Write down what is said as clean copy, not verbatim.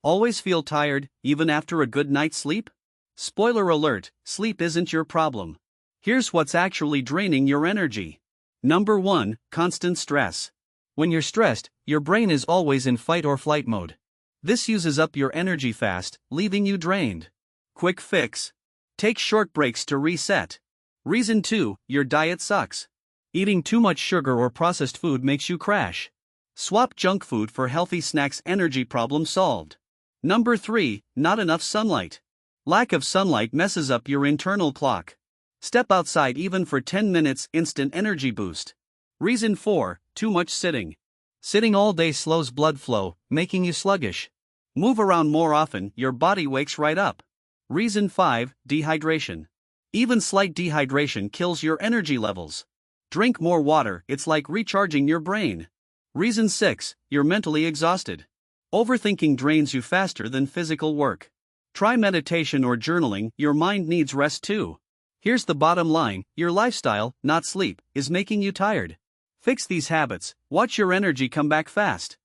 Always feel tired, even after a good night's sleep? Spoiler alert, sleep isn't your problem. Here's what's actually draining your energy. Number 1, constant stress. When you're stressed, your brain is always in fight or flight mode. This uses up your energy fast, leaving you drained. Quick fix. Take short breaks to reset. Reason 2, your diet sucks. Eating too much sugar or processed food makes you crash. Swap junk food for healthy snacks. Energy problem solved. Number 3, not enough sunlight. Lack of sunlight messes up your internal clock. Step outside even for 10 minutes, instant energy boost. Reason 4, too much sitting. Sitting all day slows blood flow, making you sluggish. Move around more often, your body wakes right up. Reason 5, dehydration. Even slight dehydration kills your energy levels. Drink more water, it's like recharging your brain. Reason 6, you're mentally exhausted. Overthinking drains you faster than physical work. Try meditation or journaling, your mind needs rest too. Here's the bottom line, your lifestyle, not sleep, is making you tired. Fix these habits, watch your energy come back fast.